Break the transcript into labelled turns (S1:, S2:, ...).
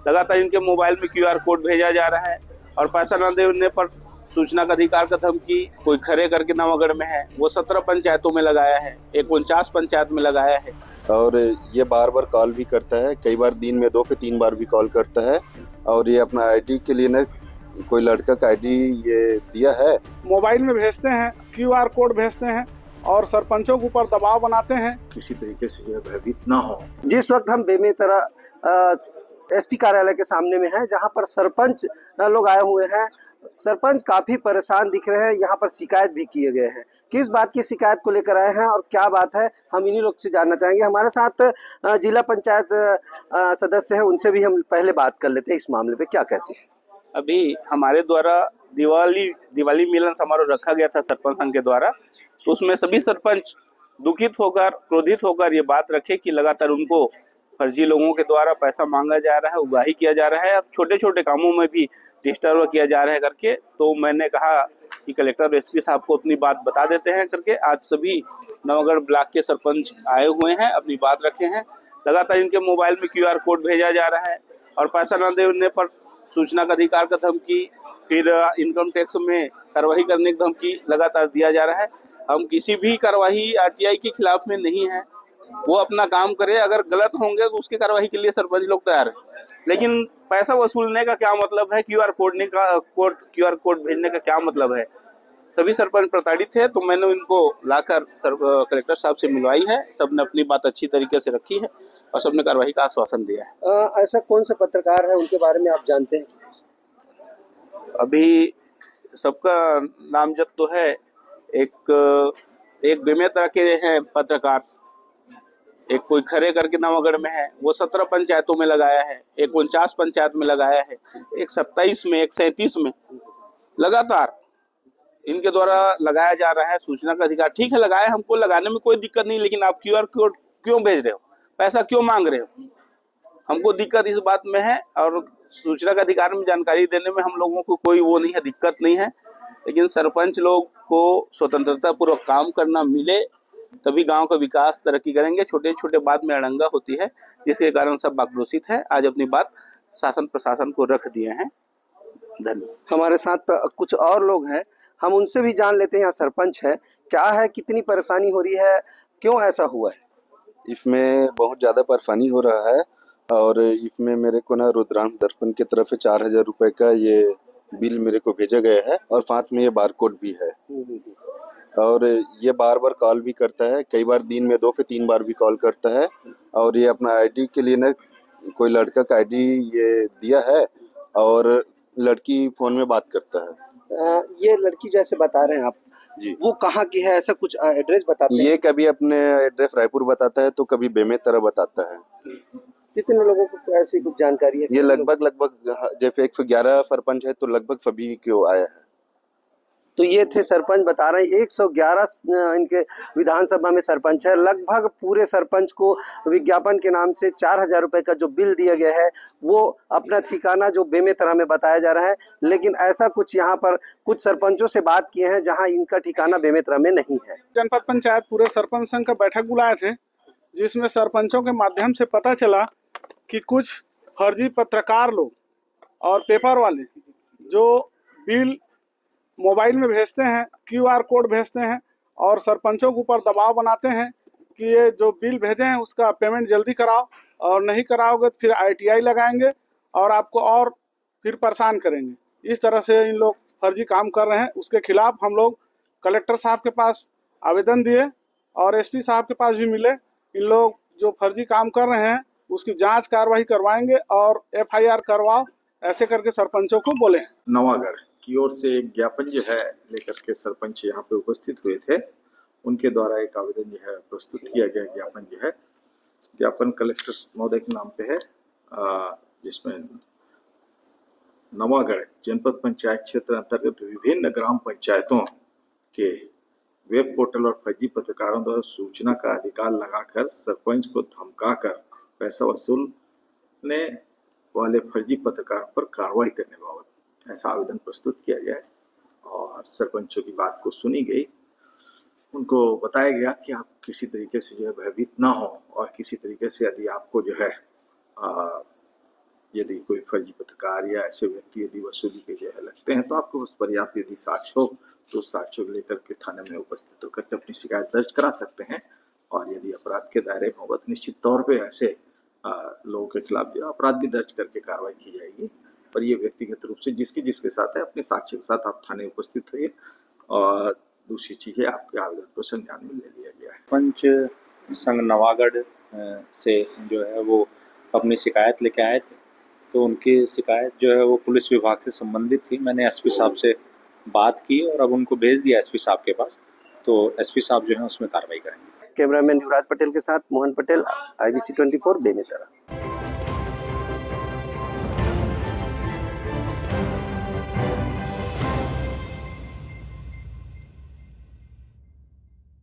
S1: लगातार इनके मोबाइल में क्यूआर कोड भेजा जा रहा है और पैसा न देने पर सूचना का अधिकार का धमकी कोई खरे करके नवागढ़ में है, वो 17 पंचायतों में लगाया है, 49 पंचायत में लगाया है।
S2: और ये बार बार कॉल भी करता है, कई बार दिन में 2 से 3 बार भी कॉल करता है। और ये अपना आईडी के लिए ना कोई लड़का का आईडी ये दिया है,
S3: मोबाइल में भेजते हैं, क्यूआर कोड भेजते हैं और सरपंचों के ऊपर दबाव बनाते हैं।
S4: किसी तरीके से यह भयभीत ना हो।
S5: जिस वक्त हम बेमेतरा एसपी कार्यालय के सामने में हैं, जहां पर सरपंच लोग आए हुए हैं, सरपंच काफी परेशान दिख रहे हैं। यहाँ पर शिकायत भी किए गए हैं। किस बात की शिकायत को लेकर आए हैं और क्या बात है, हम इन्हीं लोग से जानना चाहेंगे। हमारे साथ जिला पंचायत सदस्य हैं, उनसे भी हम पहले बात कर लेते हैं इस मामले पे, क्या कहते हैं।
S1: अभी हमारे द्वारा दिवाली मिलन समारोह रखा गया था सरपंच संघ के द्वारा, तो उसमें सभी सरपंच दुखित होकर, क्रोधित होकर ये बात रखे कि लगातार उनको फर्जी लोगों के द्वारा पैसा मांगा जा रहा है, उगाही किया जा रहा है और छोटे छोटे कामों में भी डिस्टर्ब किया जा रहा है करके। तो मैंने कहा कि कलेक्टर एसपी साहब को अपनी बात बता देते हैं करके। आज सभी नवागढ़ ब्लॉक के सरपंच आए हुए हैं, अपनी बात रखे हैं। लगातार इनके मोबाइल में क्यूआर कोड भेजा जा रहा है और पैसा न देने पर सूचना का अधिकार का धमकी, फिर इनकम टैक्स में कार्रवाई करने की धमकी लगातार दिया जा रहा है। हम किसी भी कार्रवाई आरटीआई के खिलाफ में नहीं है, वो अपना काम करे, अगर गलत होंगे तो उसकी कार्रवाई के लिए सरपंच लोग तैयार है। लेकिन पैसा वसूलने का क्या मतलब है, क्यूआर कोड भेजने का क्या मतलब है। सभी सरपंच प्रताड़ित है, तो मैंने उनको लाकर कलेक्टर साहब से मिलवाई है। सबने अपनी बात अच्छी तरीके से रखी है और सबने कार्रवाई का आश्वासन दिया है।
S5: ऐसा कौन से पत्रकार है, उनके बारे में आप जानते हैं?
S1: अभी सबका नामजद तो है, एक बेमेतरा के हैं पत्रकार, एक कोई खरे करके नवागढ़ में है, वो 17 पंचायतों में लगाया है, 49 पंचायत में लगाया है, एक 27 में, एक 37 में लगातार इनके द्वारा लगाया जा रहा है। सूचना का अधिकार ठीक है, लगाया, हमको लगाने में कोई दिक्कत नहीं, लेकिन आप क्यूआर कोड क्यों भेज रहे हो, पैसा क्यों मांग रहे हो, हमको दिक्कत इस बात में है। और सूचना का अधिकार में जानकारी देने में हम लोगों को कोई वो नहीं है, दिक्कत नहीं है, लेकिन सरपंच लोग को स्वतंत्रता पूर्वक काम करना मिले, तभी गांव का विकास तरक्की करेंगे। छोटे छोटे बात में अड़ंगा होती है, जिसके कारण सब आक्रोशित है। आज अपनी बात शासन प्रशासन को रख दिए हैं। धन्यवाद।
S5: हमारे साथ कुछ और लोग हैं, हम उनसे भी जान लेते हैं। यहाँ सरपंच है, क्या है, कितनी परेशानी हो रही है, क्यों ऐसा हुआ है?
S2: इसमें बहुत ज़्यादा परेशानी हो रहा है और इसमें मेरे को ना रुद्रांश दर्पण की तरफ से 4000 रुपये का ये बिल मेरे को भेजा गया है और साथ में ये बारकोड भी है। और ये बार बार कॉल भी करता है, कई बार दिन में 2 से 3 बार भी कॉल करता है। और ये अपना आईडी के लिए ना कोई लड़का का आईडी ये दिया है और लड़की फ़ोन में बात करता है।
S5: ये लड़की जैसे बता रहे हैं आप
S2: जी,
S5: वो कहाँ की है, ऐसा कुछ एड्रेस बताते हैं?
S2: ये कभी अपने एड्रेस रायपुर बताता है तो कभी बेमेतरा बताता है।
S5: कितने लोगों को ऐसी कुछ जानकारी है?
S2: ये लगभग जैसे 111 सरपंच है तो लगभग सभी को आया है।
S5: तो ये थे सरपंच बता रहे हैं, 111 इनके विधानसभा में सरपंच है। लगभग पूरे सरपंच को विज्ञापन के नाम से 4000 रुपये का जो बिल दिया गया है, वो अपना ठिकाना जो बेमेतरा में बताया जा रहा है। लेकिन ऐसा कुछ यहाँ पर कुछ सरपंचों से बात किए हैं जहाँ इनका ठिकाना बेमेतरा में नहीं है।
S3: जनपद पंचायत पूरे सरपंच संघ का बैठक बुलाए थे, जिसमें सरपंचों के माध्यम से पता चला कि कुछ फर्जी पत्रकार लोग और पेपर वाले जो बिल मोबाइल में भेजते हैं, क्यूआर कोड भेजते हैं और सरपंचों के ऊपर दबाव बनाते हैं कि ये जो बिल भेजे हैं उसका पेमेंट जल्दी कराओ, और नहीं कराओगे तो फिर आरटीआई लगाएंगे और आपको और फिर परेशान करेंगे। इस तरह से इन लोग फर्जी काम कर रहे हैं। उसके खिलाफ हम लोग कलेक्टर साहब के पास आवेदन दिए और एसपी साहब के पास भी मिले। इन लोग जो फर्जी काम कर रहे हैं उसकी जांच कार्रवाई करवाएंगे और एफआईआर करवाओ, ऐसे करके सरपंचों को बोले।
S4: नवागढ़ की ओर से एक ज्ञापन जो है लेकर के सरपंच यहाँ पे उपस्थित हुए थे, उनके द्वारा एक आवेदन जो है प्रस्तुत किया गया। ज्ञापन कलेक्टर महोदय के नाम पे है, जिसमें नवागढ़ जनपद पंचायत क्षेत्र अंतर्गत विभिन्न ग्राम पंचायतों के वेब पोर्टल और फर्जी पत्रकारों द्वारा सूचना का अधिकार लगाकर सरपंच को धमकाकर पैसा वसूलने वाले फर्जी पत्रकारों पर कार्रवाई करने बाबत ऐसा आवेदन प्रस्तुत किया गया है। और सरपंचों की बात को सुनी गई, उनको बताया गया कि आप किसी तरीके से जो है भयभीत ना हो और किसी तरीके से यदि आपको जो है यदि कोई फर्जी पत्रकार या ऐसे व्यक्ति यदि वसूली के जो है लगते हैं तो आपको उस पर्याप्त यदि साक्ष्य हो तो उस साक्ष्य को लेकर के थाने में उपस्थित होकर के अपनी शिकायत दर्ज करा सकते हैं। और यदि अपराध के दायरे में होगा तो निश्चित तौर पे ऐसे लोगों के खिलाफ जो अपराध भी दर्ज करके कार्रवाई की जाएगी। पर ये व्यक्तिगत रूप से जिसके साथ है अपने साक्ष्य के साथ आप थाने उपस्थित होइए। और दूसरी चीज़ है आपके आवेदन को संज्ञान में ले लिया गया है।
S6: सरपंच संघ नवागढ़ से जो है वो अपनी शिकायत लेके आए थे, तो उनकी शिकायत जो है वो पुलिस विभाग से संबंधित थी। मैंने एसपी साहब से बात की और अब उनको भेज दिया एसपी साहब के पास, तो एसपी साहब जो है उसमें कार्रवाई करेंगे।
S5: कैमरामैन युवराज पटेल के साथ मोहन पटेल, IBC 24 बेमेतरा।